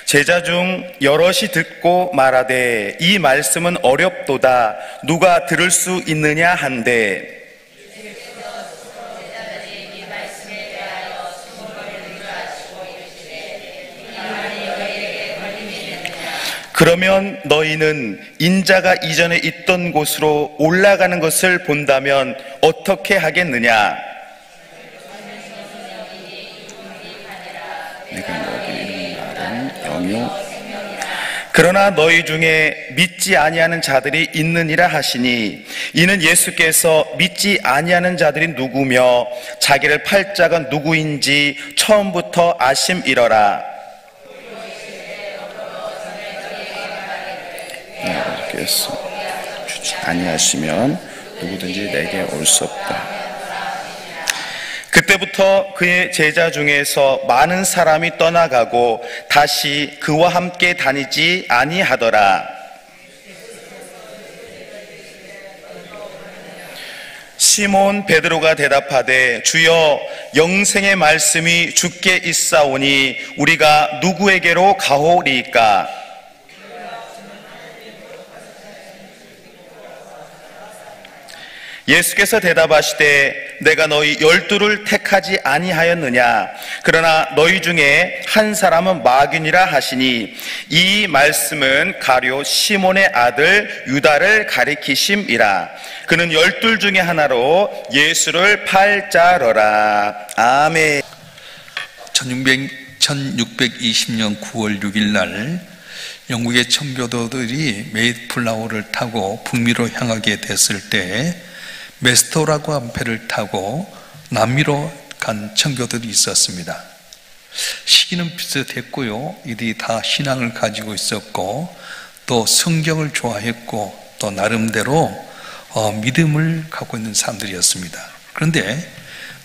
제자 중 여럿이 듣고 말하되 이 말씀은 어렵도다 누가 들을 수 있느냐 한데 그러면 너희는 인자가 이전에 있던 곳으로 올라가는 것을 본다면 어떻게 하겠느냐? 내가 여기 말은 영요. 그러나 너희 중에 믿지 아니하는 자들이 있느니라 하시니 이는 예수께서 믿지 아니하는 자들이 누구며 자기를 팔 자가 누구인지 처음부터 아심이러라. 주지 아니하시면 누구든지 내게 올 수 없다. 그때부터 그의 제자 중에서 많은 사람이 떠나가고 다시 그와 함께 다니지 아니하더라. 시몬 베드로가 대답하되 주여 영생의 말씀이 주께 있사오니 우리가 누구에게로 가오리이까? 예수께서 대답하시되 내가 너희 12를 택하지 아니하였느냐? 그러나 너희 중에 한 사람은 마귀니라 하시니 이 말씀은 가룟 시몬의 아들 유다를 가리키심이라. 그는 12 중에 하나로 예수를 팔 자러라. 아멘. 1620년 9월 6일 날 영국의 청교도들이 메이플라워를 타고 북미로 향하게 됐을 때 메스토라고 한 배를 타고 남미로 간 청교도들이 있었습니다. 시기는 비슷했고요. 이들이 다 신앙을 가지고 있었고 또 성경을 좋아했고 또 나름대로 믿음을 갖고 있는 사람들이었습니다. 그런데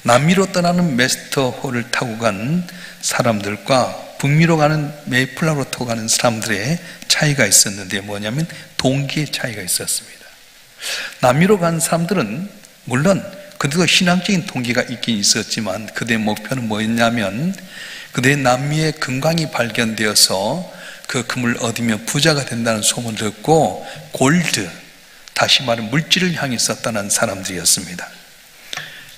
남미로 떠나는 메스토호를 타고 간 사람들과 북미로 가는 메이플라워로 타고 가는 사람들의 차이가 있었는데 뭐냐면 동기의 차이가 있었습니다. 남미로 간 사람들은 물론 그들도 신앙적인 동기가 있긴 있었지만 그들의 목표는 뭐였냐면 그들의 남미의 금광이 발견되어서 그 금을 얻으면 부자가 된다는 소문을 듣고 골드, 다시 말해 물질을 향해서 떠난 사람들이었습니다.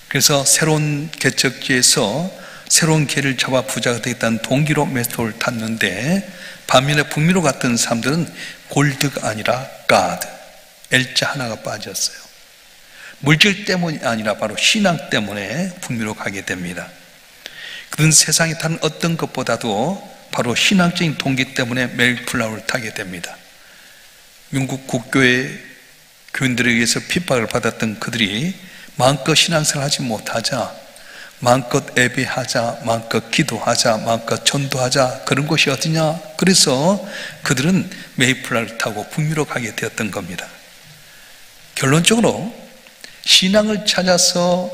그래서 새로운 개척지에서 새로운 길을 잡아 부자가 되겠다는 동기로 메스토를 탔는데 반면에 북미로 갔던 사람들은 골드가 아니라 God, L자 하나가 빠졌어요. 물질 때문이 아니라 바로 신앙 때문에 북미로 가게 됩니다. 그는 세상에 타는 어떤 것보다도 바로 신앙적인 동기 때문에 메이플라워를 타게 됩니다. 영국 국교의 교인들에 의해서 핍박을 받았던 그들이 마음껏 신앙생활을 하지 못하자, 마음껏 예배하자, 마음껏 기도하자, 마음껏 전도하자, 그런 곳이 어디냐? 그래서 그들은 메이플라워를 타고 북미로 가게 되었던 겁니다. 결론적으로 신앙을 찾아서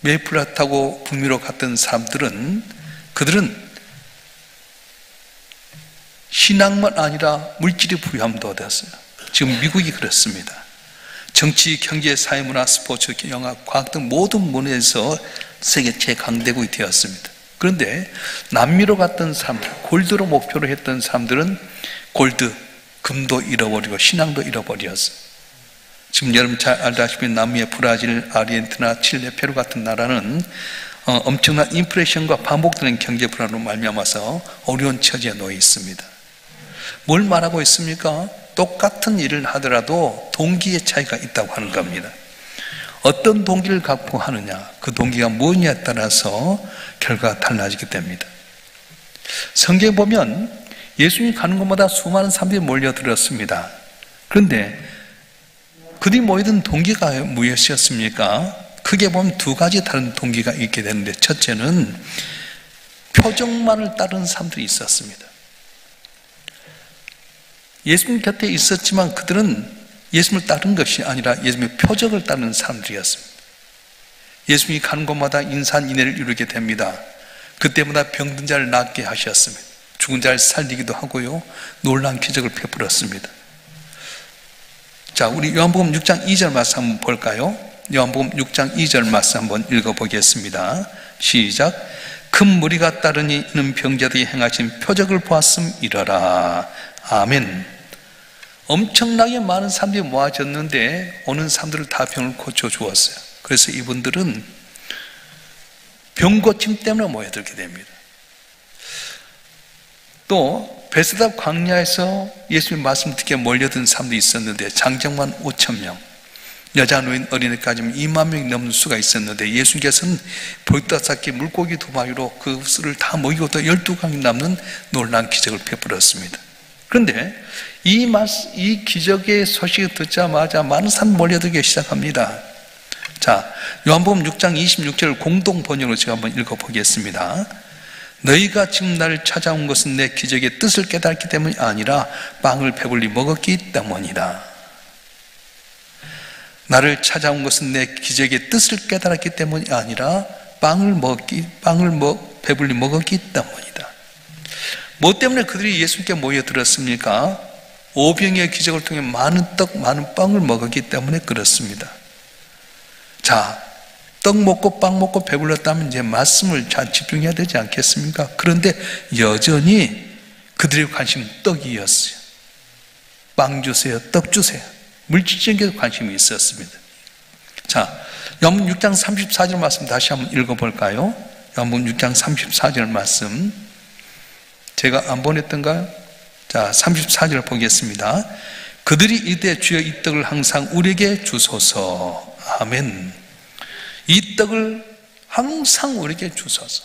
메이플라워 타고 북미로 갔던 사람들은 그들은 신앙만 아니라 물질의 부유함도 얻었어요. 지금 미국이 그렇습니다. 정치, 경제, 사회문화, 스포츠, 영화, 과학 등 모든 분야에서 세계 최강대국이 되었습니다. 그런데 남미로 갔던 사람들, 골드로 목표로 했던 사람들은 골드, 금도 잃어버리고 신앙도 잃어버렸어요. 지금 여러분 잘 알다시피 남미의 브라질, 아르헨티나, 칠레, 페루 같은 나라는 엄청난 인플레이션과 반복되는 경제 불안으로 말미암아서 어려운 처지에 놓여 있습니다. 뭘 말하고 있습니까? 똑같은 일을 하더라도 동기의 차이가 있다고 하는 겁니다. 어떤 동기를 갖고 하느냐, 그 동기가 뭐냐에 따라서 결과가 달라지게 됩니다. 성경에 보면 예수님이 가는 곳마다 수많은 사람들이 몰려들었습니다. 그런데 그들이 모이던 동기가 무엇이었습니까? 크게 보면 두 가지 다른 동기가 있게 되는데, 첫째는 표정만을 따르는 사람들이 있었습니다. 예수님 곁에 있었지만 그들은 예수님을 따른 것이 아니라 예수님의 표적을 따르는 사람들이었습니다. 예수님이 가는 곳마다 인산인해를 이루게 됩니다. 그때마다 병든 자를 낫게 하셨습니다. 죽은 자를 살리기도 하고요, 놀라운 기적을 베풀었습니다. 자, 우리 요한복음 6장 2절 말씀 한번 볼까요? 요한복음 6장 2절 말씀 한번 읽어보겠습니다. 시작. 큰 무리가 따르는 병자들이 행하신 표적을 보았음이러라. 아멘. 엄청나게 많은 사람들이 모아졌는데 오는 사람들을 다 병을 고쳐주었어요. 그래서 이분들은 병 고침 때문에 모여들게 됩니다. 또 베스다 광야에서 예수님 말씀 듣게 몰려든 사람도 있었는데 장정만 5,000명, 여자 노인 어린애까지는 2만 명이 넘는 수가 있었는데 예수님께서는 15개 물고기 2마리로 그 수를 다 먹이고 또 12강이 남는 놀라운 기적을 베풀었습니다. 그런데 이 기적의 소식을 듣자마자 많은 사람이 몰려들기 시작합니다. 자, 요한복음 6장 26절 공동 번역으로 제가 한번 읽어보겠습니다. 너희가 지금 나를 찾아온 것은 내 기적의 뜻을 깨닫기 때문이 아니라 빵을 배불리 먹었기 때문이다. 나를 찾아온 것은 내 기적의 뜻을 깨달았기 때문이 아니라 빵을 배불리 먹었기 때문이다. 뭐 때문에 그들이 예수님께 모여들었습니까? 오병이의 기적을 통해 많은 떡, 많은 빵을 먹었기 때문에 그렇습니다. 자, 떡 먹고 빵 먹고 배불렀다면 이제 말씀을 잘 집중해야 되지 않겠습니까? 그런데 여전히 그들의 관심은 떡이었어요. 빵 주세요, 떡 주세요. 물질적인 관심이 있었습니다. 자, 요한복음 6장 34절 말씀 다시 한번 읽어볼까요? 요한복음 6장 34절 말씀 제가 안 보냈던가요? 자, 34절 보겠습니다. 그들이 이르되 주여 이 떡을 항상 우리에게 주소서. 아멘. 이 떡을 항상 우리에게 주소서.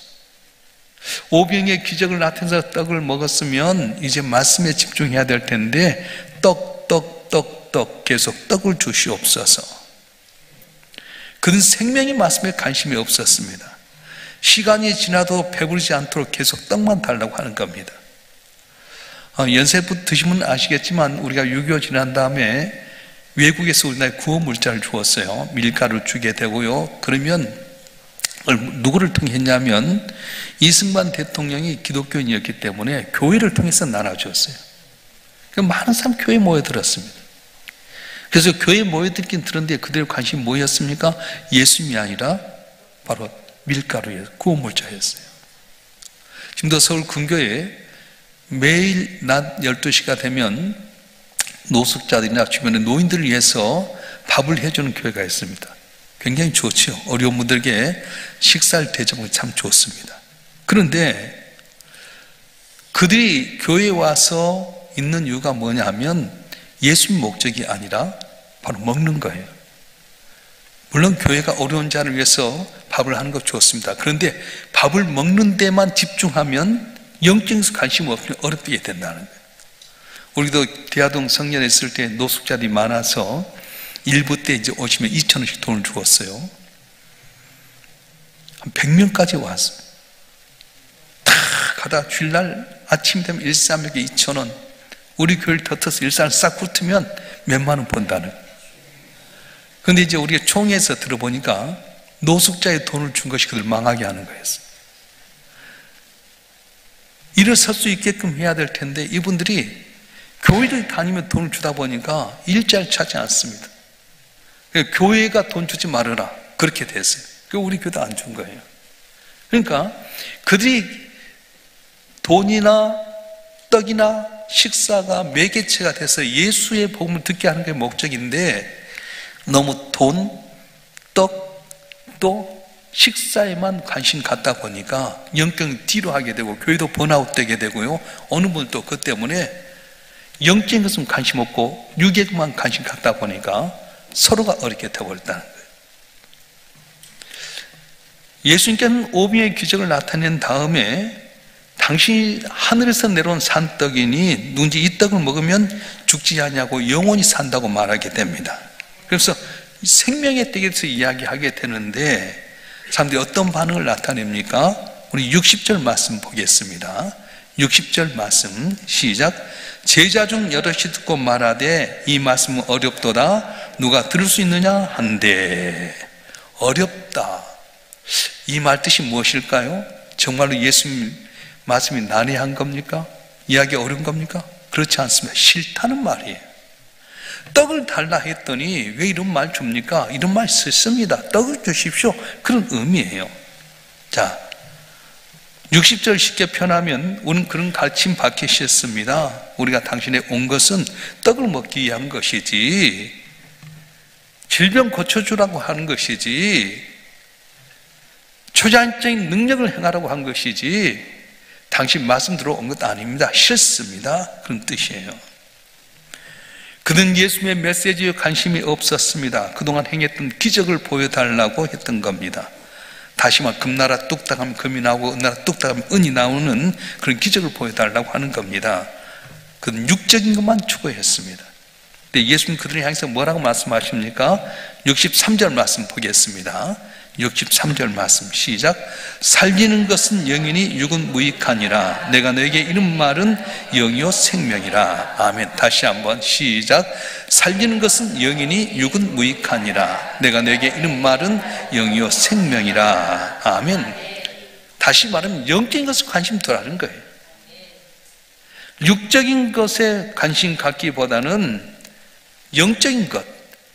오병의 기적을 나타내서 떡을 먹었으면 이제 말씀에 집중해야 될 텐데 떡 계속 떡을 주시옵소서. 그는 생명의 말씀에 관심이 없었습니다. 시간이 지나도 배부르지 않도록 계속 떡만 달라고 하는 겁니다. 연세부 드시면 아시겠지만 우리가 6.25 지난 다음에 외국에서 우리나라에 구호 물자를 주었어요. 밀가루 주게 되고요. 그러면 누구를 통해 했냐면 이승만 대통령이 기독교인이었기 때문에 교회를 통해서 나눠주었어요. 많은 사람 교회에 모여들었습니다. 그래서 교회에 모여들긴 들었는데 그들의 관심이 뭐였습니까? 예수님이 아니라 바로 밀가루에 구호 물자였어요. 지금도 서울 근교에 매일 낮 12시가 되면 노숙자들이나 주변의 노인들을 위해서 밥을 해주는 교회가 있습니다. 굉장히 좋죠. 어려운 분들에게 식사를 대접하는 게 참 좋습니다. 그런데 그들이 교회에 와서 있는 이유가 뭐냐 하면 예수님 목적이 아니라 바로 먹는 거예요. 물론 교회가 어려운 자를 위해서 밥을 하는 것 좋습니다. 그런데 밥을 먹는 데만 집중하면 영적인 관심 없으면 어렵게 된다는 거예요. 우리도 대하동 성년에 있을 때 노숙자들이 많아서 일부 때 이제 오시면 2,000원씩 돈을 주었어요. 한 100명까지 왔어요. 다 가다 주일날 아침 되면 일삼에게 2,000원. 우리 교회를 덧어서 일산을 싹 훑으면 몇만 원 번다는 거예요. 그런데 이제 우리가 총회에서 들어보니까 노숙자의 돈을 준 것이 그들 망하게 하는 거였어요. 일어설 수 있게끔 해야 될 텐데 이분들이 교회를 다니며 돈을 주다 보니까 일자를 찾지 않습니다. 교회가 돈 주지 말아라 그렇게 됐어요. 우리 교회도 안 준 거예요. 그러니까 그들이 돈이나 떡이나 식사가 매개체가 돼서 예수의 복음을 듣게 하는 게 목적인데 너무 돈, 떡, 또 식사에만 관심 갖다 보니까 영적인 뒤로 하게 되고 교회도 번아웃 되게 되고요. 어느 분도 그 때문에 영적인 것은 관심 없고 육에만 관심 갖다 보니까 서로가 어렵게 되어버렸다는 거예요. 예수님께서는 오병의 기적을 나타낸 다음에 당신이 하늘에서 내려온 산떡이니 누군지 이 떡을 먹으면 죽지 않냐고 영원히 산다고 말하게 됩니다. 그래서 생명의 떡에 대해서 이야기하게 되는데 사람들이 어떤 반응을 나타냅니까? 우리 60절 말씀 보겠습니다. 60절 말씀 시작. 제자 중 여럿이 듣고 말하되 이 말씀은 어렵도다 누가 들을 수 있느냐 한데. 어렵다. 이 말 뜻이 무엇일까요? 정말로 예수님 말씀이 난해한 겁니까? 이야기 어려운 겁니까? 그렇지 않습니다. 싫다는 말이에요. 떡을 달라 했더니 왜 이런 말 줍니까? 이런 말 썼습니다. 떡을 주십시오. 그런 의미예요. 자, 60절 쉽게 표현하면 우리는 그런 가르침 받기 싫습니다. 우리가 당신에 온 것은 떡을 먹기 위한 것이지 질병 고쳐주라고 하는 것이지 초자연적인 능력을 행하라고 한 것이지 당신 말씀 들어온 것 아닙니다. 싫습니다. 그런 뜻이에요. 그는 예수님의 메시지에 관심이 없었습니다. 그동안 행했던 기적을 보여달라고 했던 겁니다. 다시 말 금나라 뚝딱하면 금이 나오고 은나라 뚝딱하면 은이 나오는 그런 기적을 보여달라고 하는 겁니다. 그는 육적인 것만 추구했습니다. 근데 예수님 그들을 향해서 뭐라고 말씀하십니까? 63절 말씀 보겠습니다. 63절 말씀 시작. 살리는 것은 영이니 육은 무익하니라. 내가 너에게 이른 말은 영이요 생명이라. 아멘. 다시 한번 시작. 살리는 것은 영이니 육은 무익하니라. 내가 너에게 이른 말은 영이요 생명이라. 아멘. 다시 말하면 영적인 것에 관심 두라는 거예요. 육적인 것에 관심 갖기보다는 영적인 것,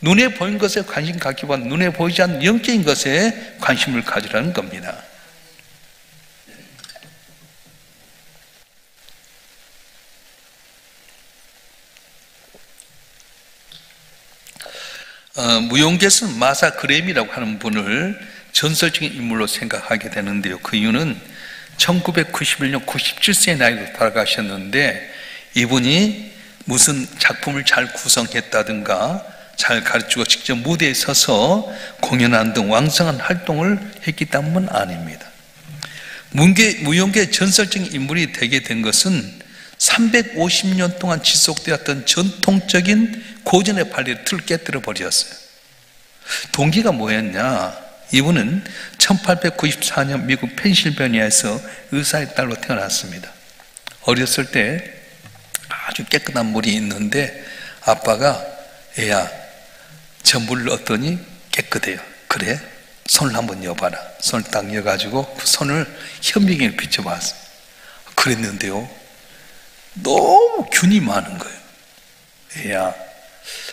눈에 보이는 것에 관심 갖기보다 눈에 보이지 않는 영적인 것에 관심을 가지라는 겁니다. 무용계에서는 마사 그램이라고 하는 분을 전설적인 인물로 생각하게 되는데요. 그 이유는 1991년 97세의 나이로 돌아가셨는데 이분이 무슨 작품을 잘 구성했다든가 잘 가르치고 직접 무대에 서서 공연하는 등 왕성한 활동을 했기 때문 아닙니다. 무용계의 전설적인 인물이 되게 된 것은 350년 동안 지속되었던 전통적인 고전의 발레의 틀을 깨뜨려 버렸어요. 동기가 뭐였냐? 이분은 1894년 미국 펜실베니아에서 의사의 딸로 태어났습니다. 어렸을 때 아주 깨끗한 물이 있는데 아빠가 애야 저 물을 넣었더니 깨끗해요. 그래? 손을 한번 여봐라. 손을 딱 여가지고 그 손을 현미경에 비춰봤어요. 그랬는데요 너무 균이 많은 거예요. 애야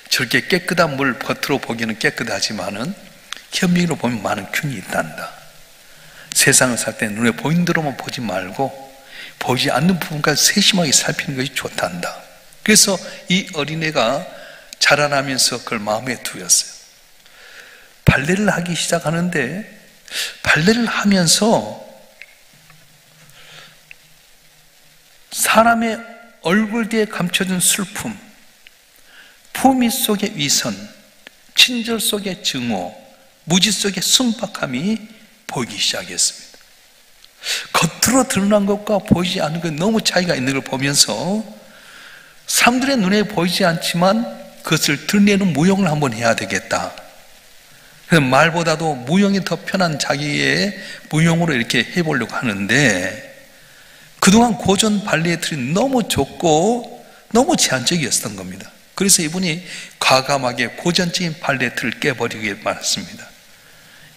저렇게 깨끗한 물 겉으로 보기에는 깨끗하지만은 현미경으로 보면 많은 균이 있단다. 세상을 살 때 눈에 보이는 대로만 보지 말고 보이지 않는 부분까지 세심하게 살피는 것이 좋단다. 그래서 이 어린애가 자라나면서 그걸 마음에 두었어요. 발레를 하기 시작하는데 발레를 하면서 사람의 얼굴 뒤에 감춰진 슬픔, 품위 속의 위선, 친절 속의 증오, 무지 속의 순박함이 보이기 시작했습니다. 겉으로 드러난 것과 보이지 않는 것 너무 차이가 있는 걸 보면서 사람들의 눈에 보이지 않지만 그것을 드러내는 무용을 한번 해야 되겠다. 그래서 말보다도 무용이 더 편한 자기의 무용으로 이렇게 해보려고 하는데 그동안 고전 발레의 틀이 너무 좁고 너무 제한적이었던 겁니다. 그래서 이분이 과감하게 고전적인 발레의 틀을 깨버리게 말았습니다.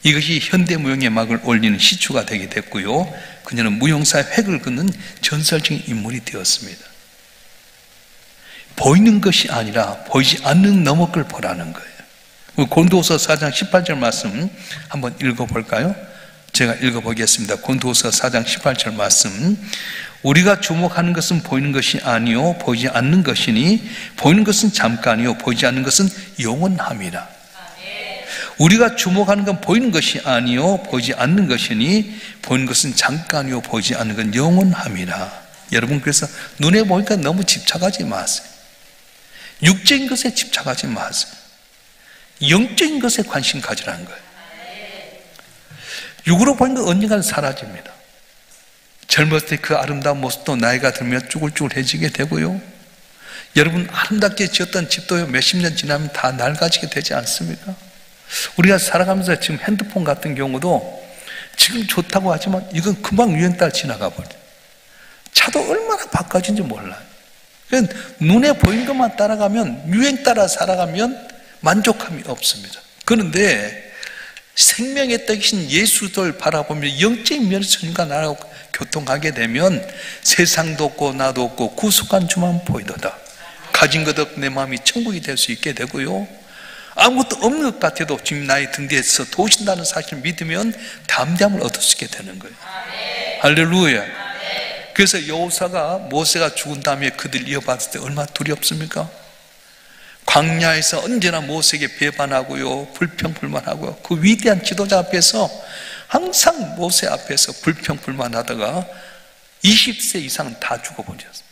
이것이 현대무용의 막을 올리는 시초가 되게 됐고요. 그녀는 무용사의 획을 긋는 전설적인 인물이 되었습니다. 보이는 것이 아니라 보이지 않는 너머걸 보라는 거예요. 고린도후서 4장 18절 말씀 한번 읽어볼까요? 제가 읽어보겠습니다. 고린도후서 4장 18절 말씀. 우리가 주목하는 것은 보이는 것이 아니요 보이지 않는 것이니 보이는 것은 잠깐이요 보이지 않는 것은 영원함이라. 우리가 주목하는 건 보이는 것이 아니요 보이지 않는 것이니 보이는 것은 잠깐이요 보이지 않는 건 영원함이라. 여러분 그래서 눈에 보니까 너무 집착하지 마세요. 육적인 것에 집착하지 마세요. 영적인 것에 관심 가지라는 거예요. 육으로 보는 건 언젠가는 사라집니다. 젊었을 때 그 아름다운 모습도 나이가 들면 쭈글쭈글해지게 되고요. 여러분 아름답게 지었던 집도 몇십 년 지나면 다 낡아지게 되지 않습니까? 우리가 살아가면서 지금 핸드폰 같은 경우도 지금 좋다고 하지만 이건 금방 유행 따라 지나가 버려요. 차도 얼마나 바꿔진지 몰라요. 그러니까 눈에 보이는 것만 따라가면 유행 따라 살아가면 만족함이 없습니다. 그런데 생명의 떡이신 예수를 바라보며 영적인 면에서 주님과 나라고 교통하게 되면 세상도 없고 나도 없고 구속한 주만 보이도다. 가진 것 없고 내 마음이 천국이 될 수 있게 되고요. 아무것도 없는 것 같아도 주님 나의 등 뒤에서 도우신다는 사실을 믿으면 담대함을 얻을 수 있게 되는 거예요. 할렐루야. 그래서 여호사가 모세가 죽은 다음에 그들 이어받을 때 얼마나 두렵습니까? 광야에서 언제나 모세에게 배반하고요, 불평불만하고요. 그 위대한 지도자 앞에서 항상 모세 앞에서 불평불만하다가 20세 이상 다 죽어버렸어요.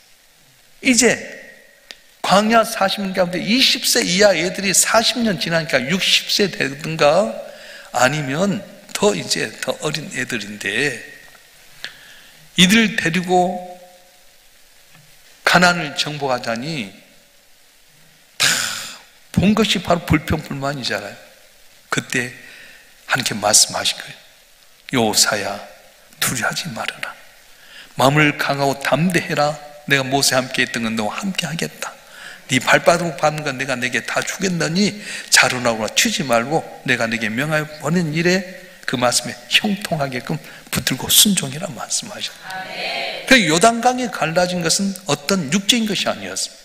이제 광야 40년 가운데 20세 이하 애들이 40년 지나니까 60세 되든가 아니면 더 어린 애들인데, 이들 데리고 가나안을 정복하자니 다 본 것이 바로 불평불만이잖아요. 그때 하나님께 말씀하신 거예요. 여호사야, 두려워하지 말아라. 마음을 강하고 담대해라. 내가 모세와 함께 했던 건 너와 함께 하겠다. 네 발바닥 밟는 건 내가 내게 다 주겠느니 자루나오나 치지 말고 내가 내게 명하여 보낸 일에 그 말씀에 형통하게끔 붙들고 순종이라 말씀하셨다. 그 요단강에 갈라진 것은 어떤 육적인 것이 아니었습니다.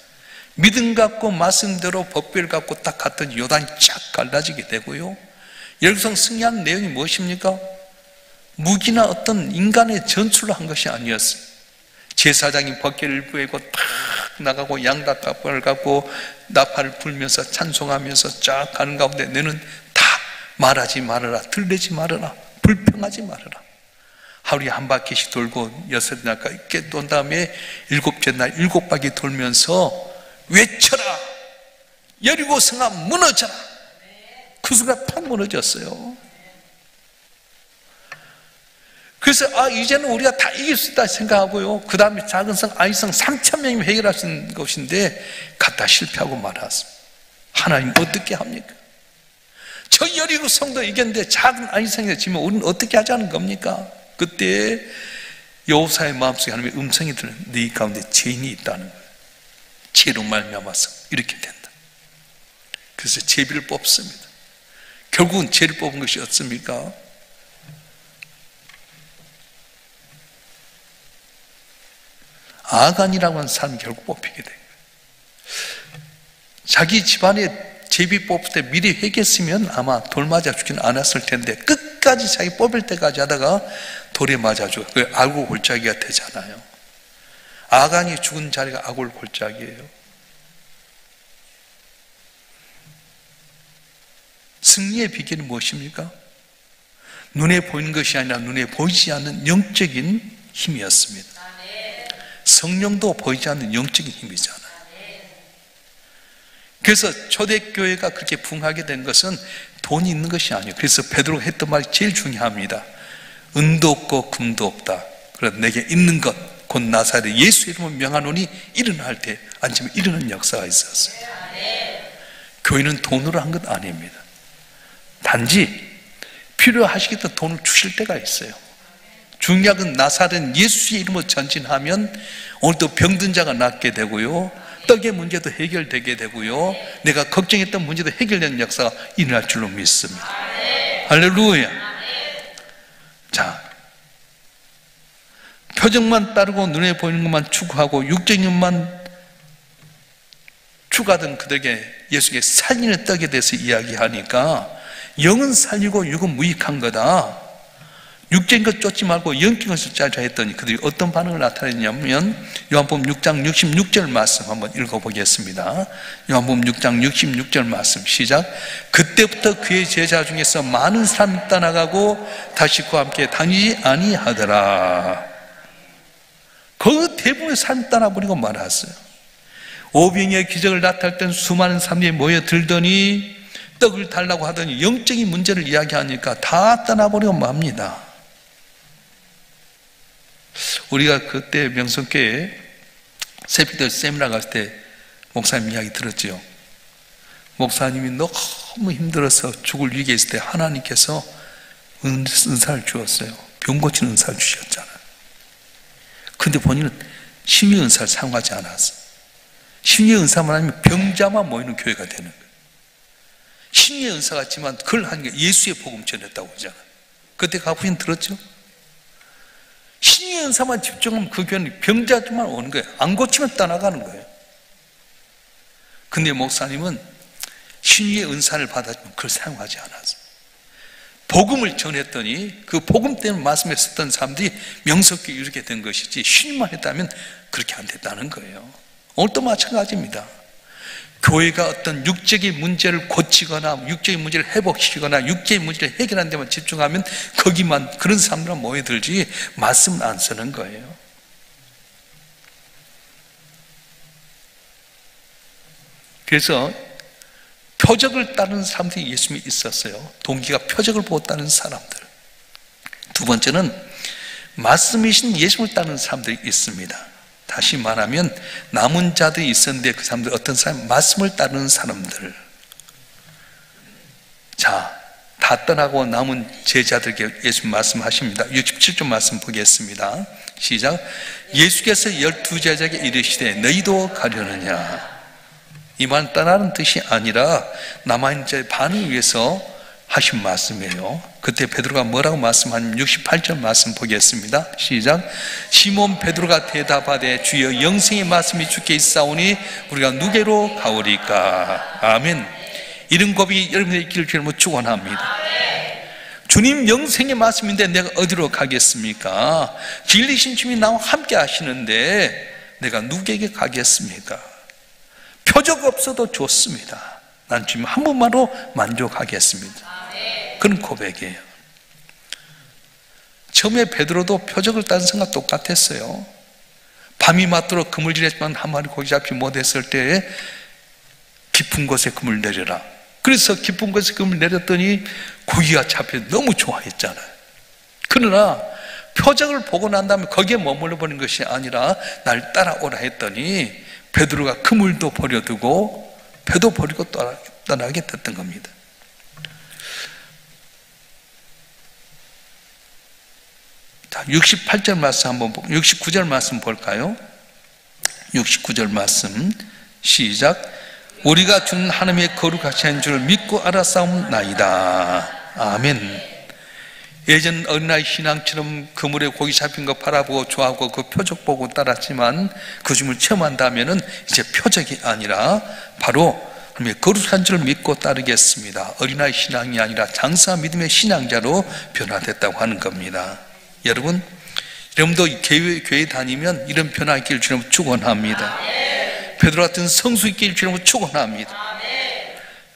믿음 갖고 말씀대로 법궤를 갖고 딱 갔더니 요단이 쫙 갈라지게 되고요. 여기서 승리한 내용이 무엇입니까? 무기나 어떤 인간의 전술로 한 것이 아니었어요. 제사장이 법궤를 부고 탁 나가고 양다탑을 갖고 나팔을 불면서 찬송하면서 쫙 가는 가운데 너는 다 말하지 말아라, 들리지 말아라, 불평하지 말아라. 하루에 한 바퀴씩 돌고 6날까지 돈 다음에 7째 날 7바퀴 돌면서 외쳐라, 여리고 성아 무너져라. 그 순간 팍 무너졌어요. 그래서 이제는 우리가 다 이길 수 있다 생각하고요, 그 다음에 작은 성 아이성 3,000명이 해결할 수 있는 것인데 갖다 실패하고 말았습니다. 하나님 어떻게 합니까? 저 여리고 성도 이겼는데 작은 아이성에 지면 우리는 어떻게 하자는 겁니까? 그때 여호사의 마음속에 하나님의 음성이 들어요. 네 가운데 죄인이 있다는 거예요. 죄로 말미암아서 이렇게 된다. 그래서 제비를 뽑습니다. 결국은 죄를 뽑은 것이 어떻습니까? 아간이라고 하는 사람이 결국 뽑히게 돼요. 자기 집안에 제비 뽑을 때 미리 회개했으면 아마 돌 맞아 죽지는 않았을 텐데 끝까지 자기 뽑을 때까지 하다가 돌에 맞아 죽어요. 그 아굴 골짜기가 되잖아요. 아간이 죽은 자리가 아굴 골짜기예요. 승리의 비결이 무엇입니까? 눈에 보이는 것이 아니라 눈에 보이지 않는 영적인 힘이었습니다. 성령도 보이지 않는 영적인 힘이잖아요. 그래서 초대교회가 그렇게 부흥하게 된 것은 돈이 있는 것이 아니에요. 그래서 베드로가 했던 말이 제일 중요합니다. 은도 없고 금도 없다. 그래서 내게 있는 것 곧 나사렛 예수 이름을 명하노니 일어날 때 앉으면 일어나는 역사가 있었어요. 교회는 돈으로 한 것 아닙니다. 단지 필요하시겠다 돈을 주실 때가 있어요. 중요한 건 나사렛 예수의 이름으로 전진하면 오늘도 병든 자가 낫게 되고요, 떡의 문제도 해결되게 되고요, 내가 걱정했던 문제도 해결되는 역사가 일어날 줄로 믿습니다. 할렐루야. 자, 표정만 따르고 눈에 보이는 것만 추구하고 육적인 것만 추구하던 그들에게 예수께 살리는 떡에 대해서 이야기하니까 영은 살리고 육은 무익한 거다. 육적인 것 쫓지 말고 영적인 것을 짜자 했더니 그들이 어떤 반응을 나타냈냐면 요한복음 6장 66절 말씀 한번 읽어보겠습니다. 요한복음 6장 66절 말씀 시작. 그때부터 그의 제자 중에서 많은 사람이 떠나가고 다시 그와 함께 다니지 아니하더라. 그 대부분의 사람이 떠나버리고 말았어요. 오병이의 기적을 나타낼 땐 수많은 사람들이 모여들더니 떡을 달라고 하더니 영적인 문제를 이야기하니까 다 떠나버리고 맙니다. 우리가 그때 명성교회 새벽에 세미나 갈 때 목사님 이야기 들었죠. 목사님이 너무 힘들어서 죽을 위기에 있을 때 하나님께서 은사를 주었어요. 병 고치는 은사를 주셨잖아요. 근데 본인은 신유의 은사를 사용하지 않았어요. 신유의 은사만 하면 병자만 모이는 교회가 되는 거예요. 신유의 은사 같지만 그걸 하는 게 예수의 복음 전했다고 하잖아요. 그때 가부인 들었죠? 신유의 은사만 집중하면 그 교회는 병자만 오는 거예요. 안 고치면 떠나가는 거예요. 근데 목사님은 신유의 은사를 받았지만 그걸 사용하지 않았어요. 복음을 전했더니 그 복음 때문에 말씀에 썼던 사람들이 명석히 이렇게 된 것이지 쉴만 했다면 그렇게 안 됐다는 거예요. 오늘도 마찬가지입니다. 교회가 어떤 육적인 문제를 고치거나 육적인 문제를 회복시키거나 육적인 문제를 해결하는 데만 집중하면 거기만 그런 사람들은 모여들지 말씀을 안 쓰는 거예요. 그래서 표적을 따르는 사람들이 예수님이 있었어요. 동기가 표적을 보고 따르는 사람들. 두 번째는 말씀이신 예수님을 따르는 사람들이 있습니다. 다시 말하면 남은 자들이 있었는데 그 사람들 어떤 사람? 말씀을 따르는 사람들. 자, 다 떠나고 남은 제자들에게 예수님 말씀하십니다. 67절 말씀 보겠습니다. 시작. 예수께서 12제자에게 이르시되 너희도 가려느냐. 이 말은 떠나는 뜻이 아니라 남아있는 자의 반을 위해서 하신 말씀이에요. 그때 베드로가 뭐라고 말씀하냐면 68절 말씀 보겠습니다. 시작. 시몬 베드로가 대답하되 주여 영생의 말씀이 주께 있사오니 우리가 누게로 가오리까. 아멘. 이런 고백이 여러분의 있기를 주님으로 축원합니다. 주님 영생의 말씀인데 내가 어디로 가겠습니까? 진리신 주님이 나와 함께 하시는데 내가 누구에게 가겠습니까? 표적 없어도 좋습니다. 난 주님 한 분만으로 만족하겠습니다. 그런 고백이에요. 처음에 베드로도 표적을 따는 생각 똑같았어요. 밤이 맞도록 그물질했지만 한 마리 고기 잡지 못했을 때에 깊은 곳에 그물 내려라. 그래서 깊은 곳에 그물 내렸더니 고기가 잡혀 너무 좋아했잖아요. 그러나 표적을 보고 난 다음에 거기에 머물러 버린 것이 아니라 날 따라오라 했더니 베드로가 그물도 버려두고 배도 버리고 떠나게 됐던 겁니다. 자, 68절 말씀 한번 보고 69절 말씀 볼까요? 69절 말씀 시작. 우리가 주는 하나님의 거룩하신 줄을 믿고 알았사옵나이다. 아멘. 예전 어린아이 신앙처럼 그물에 고기 잡힌 거 바라보고 좋아하고 그 표적 보고 따랐지만 그 주님을 체험한다면은 이제 표적이 아니라 바로 하나님의 거룩한 줄을 믿고 따르겠습니다. 어린아이 신앙이 아니라 장사 믿음의 신앙자로 변화됐다고 하는 겁니다. 여러분도 교회 다니면 이런 변화 있기를 주님으로 축원합니다. 베드로 같은 성수 있기를 주님으로 축원합니다.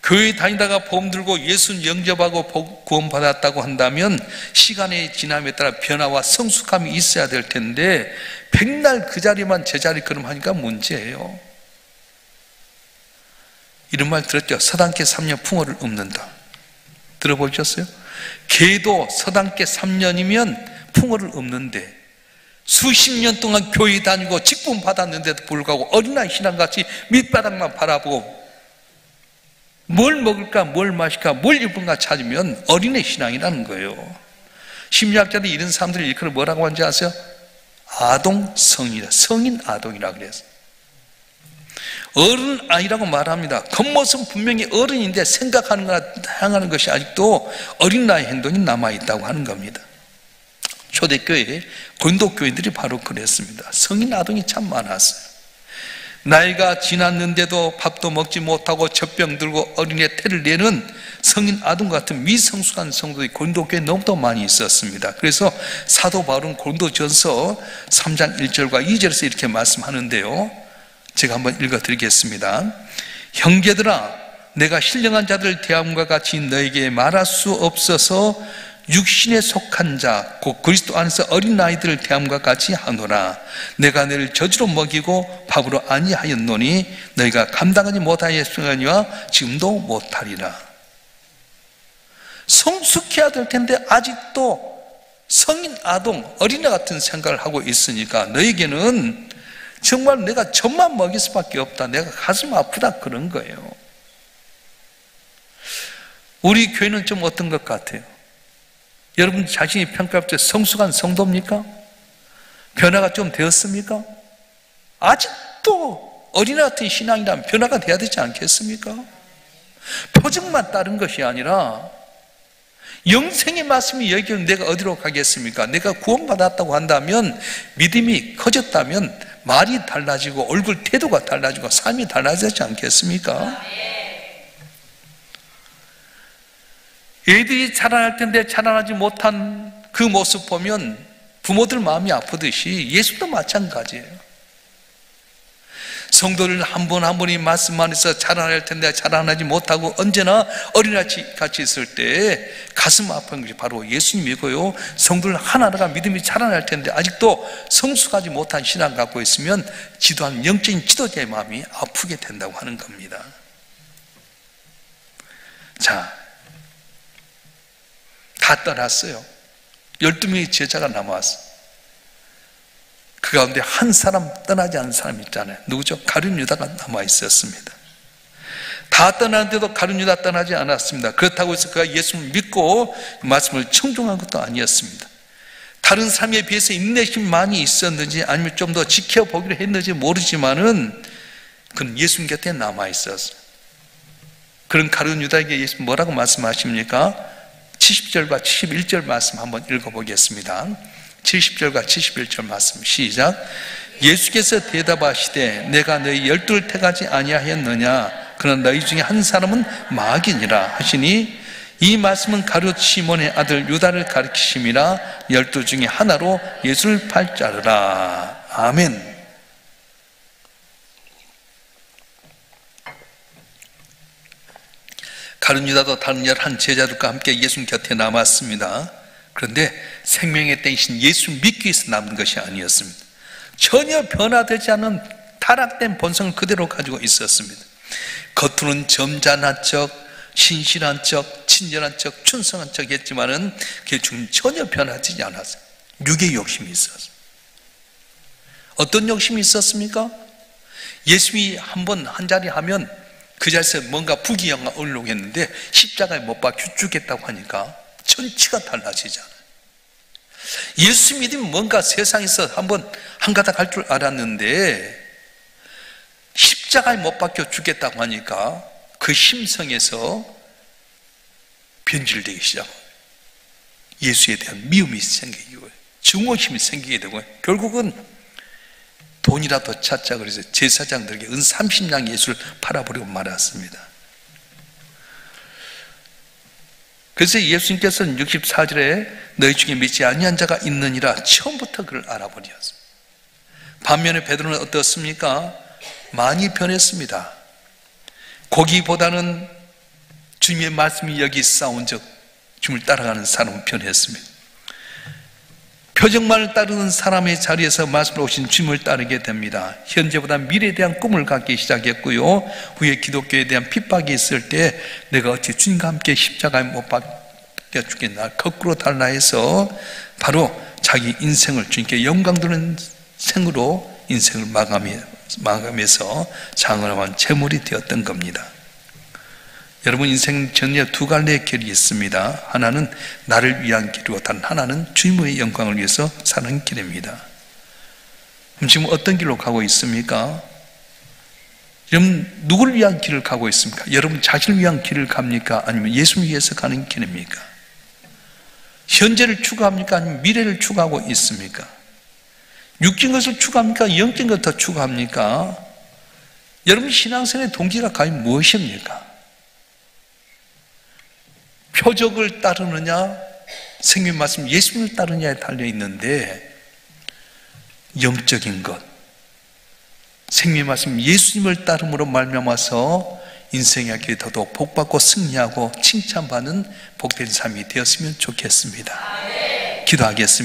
교회 다니다가 보험 들고 예수 영접하고 구원받았다고 한다면 시간의 지남에 따라 변화와 성숙함이 있어야 될 텐데 백날 그 자리만 제자리 걸음하니까 문제예요. 이런 말 들었죠? 서당계 3년 풍어를 읊는다. 들어보셨어요? 개도 서당계 3년이면 풍어를 읊는데 수십 년 동안 교회 다니고 직분 받았는데도 불구하고 어린아이 신앙같이 밑바닥만 바라보고 뭘 먹을까 뭘 마실까 뭘 입을까 찾으면 어린애 신앙이라는 거예요. 심리학자들이 이런 사람들을 일컬어 뭐라고 하는지 아세요? 아동성이라, 성인 아동이라 그랬어요. 어른 아이라고 말합니다. 겉모습은 분명히 어른인데 생각하는 거나 향하는 것이 아직도 어린 나이 행동이 남아있다고 하는 겁니다. 초대교회 고린도 교인들이 바로 그랬습니다. 성인 아동이 참 많았어요. 나이가 지났는데도 밥도 먹지 못하고 젖병 들고 어린애 태를 내는 성인 아동 같은 미성숙한 성도들이 고린도 교회에 너무도 많이 있었습니다. 그래서 사도 바울은 고린도전서 3장 1절과 2절에서 이렇게 말씀하는데요, 제가 한번 읽어드리겠습니다. 형제들아, 내가 신령한 자들 대함과 같이 너에게 말할 수 없어서 육신에 속한 자, 곧 그리스도 안에서 어린 아이들을 대함과 같이 하노라. 내가 너를 젖으로 먹이고 밥으로 아니하였노니 너희가 감당하지 못하였으니와 지금도 못하리라. 성숙해야 될 텐데 아직도 성인 아동, 어린애 같은 생각을 하고 있으니까 너에게는 정말 내가 젖만 먹일 수밖에 없다, 내가 가슴 아프다, 그런 거예요. 우리 교회는 좀 어떤 것 같아요? 여러분 자신이 평가할 때 성숙한 성도입니까? 변화가 좀 되었습니까? 아직도 어린애 같은 신앙이라면 변화가 돼야 되지 않겠습니까? 표정만 따른 것이 아니라 영생의 말씀이 여기는 내가 어디로 가겠습니까? 내가 구원받았다고 한다면, 믿음이 커졌다면 말이 달라지고 얼굴 태도가 달라지고 삶이 달라지지 않겠습니까? 애들이 자라날 텐데 자라나지 못한 그 모습 보면 부모들 마음이 아프듯이 예수도 마찬가지예요. 성도를 한 분 한 분이 말씀 안에서 자라날 텐데 자라나지 못하고 언제나 어린아이 같이 있을 때 가슴 아픈 것이 바로 예수님이고요. 성도를 하나하나가 믿음이 자라날 텐데 아직도 성숙하지 못한 신앙을 갖고 있으면 지도하는 영적인 지도자의 마음이 아프게 된다고 하는 겁니다. 자, 다 떠났어요. 12명의 제자가 남아왔어요. 그 가운데 한 사람 떠나지 않은 사람이 있잖아요. 누구죠? 가룟 유다가 남아 있었습니다. 다 떠나는데도 가룟 유다 떠나지 않았습니다. 그렇다고 해서 그가 예수를 믿고 말씀을 청종한 것도 아니었습니다. 다른 사람에 비해서 인내심이 많이 있었는지 아니면 좀 더 지켜보기로 했는지 모르지만은 그는 예수님 곁에 남아 있었어요. 그런 가룟 유다에게 예수 뭐라고 말씀하십니까? 70절과 71절 말씀 한번 읽어보겠습니다. 70절과 71절 말씀 시작. 예수께서 대답하시되 내가 너희 12를 택하지 아니하였느냐? 그러나 너희 중에 한 사람은 마귀니라 하시니 이 말씀은 가룟 시몬의 아들 유다를 가리키심이라 12 중에 하나로 예수를 팔 자르라. 아멘. 가룟 유다도 다른 11 제자들과 함께 예수님 곁에 남았습니다. 그런데 생명의 땡이신 예수 믿기 위해서 남은 것이 아니었습니다. 전혀 변화되지 않은 타락된 본성을 그대로 가지고 있었습니다. 겉으로는 점잖은 척, 신실한 척, 친절한 척, 충성한 척 했지만은 그게 지금 전혀 변하지 않았어요. 육의 욕심이 있었어요. 어떤 욕심이 있었습니까? 예수님이 한번 한 자리 하면 그 자리에서 뭔가 부귀영화 얻으려고 했는데 십자가에 못 박혀 죽겠다고 하니까 전치가 달라지잖아요. 예수 믿으면 뭔가 세상에서 한번 한가닥 할 줄 알았는데 십자가에 못 박혀 죽겠다고 하니까 그 심성에서 변질되기 시작합니다. 예수에 대한 미움이 생기고 증오심이 생기게 되고 결국은 돈이라도 찾자 그래서 제사장들에게 은 30냥 예수를 팔아버리고 말았습니다. 그래서 예수님께서는 64절에 너희 중에 믿지 아니한 자가 있느니라 처음부터 그를 알아버렸습니다. 반면에 베드로는 어떻습니까? 많이 변했습니다. 고기보다는 주님의 말씀이 여기 싸운 적 주님을 따라가는 사람은 변했습니다. 표정만을 따르는 사람의 자리에서 말씀으로 오신 주님을 따르게 됩니다. 현재보다 미래에 대한 꿈을 갖기 시작했고요. 후에 기독교에 대한 핍박이 있을 때 내가 어찌 주님과 함께 십자가에 못 박혀 죽겠나 거꾸로 달라 해서 바로 자기 인생을 주님께 영광 돌리는 생으로 인생을 마감해서 장엄한 제물이 되었던 겁니다. 여러분 인생 전에 두 갈래의 길이 있습니다. 하나는 나를 위한 길이고 다른 하나는 주님의 영광을 위해서 사는 길입니다. 그럼 지금 어떤 길로 가고 있습니까? 여러분 누구를 위한 길을 가고 있습니까? 여러분 자신을 위한 길을 갑니까? 아니면 예수를 위해서 가는 길입니까? 현재를 추구합니까? 아니면 미래를 추구하고 있습니까? 육적인 것을 추구합니까? 영적인 것을 더 추구합니까? 여러분 신앙생활의 동기가 과연 무엇입니까? 표적을 따르느냐 생명 말씀 예수님을 따르느냐에 달려있는데 영적인 것 생명 말씀 예수님을 따름으로 말미암아서 인생의 길에 더더욱 복받고 승리하고 칭찬받는 복된 삶이 되었으면 좋겠습니다. 기도하겠습니다.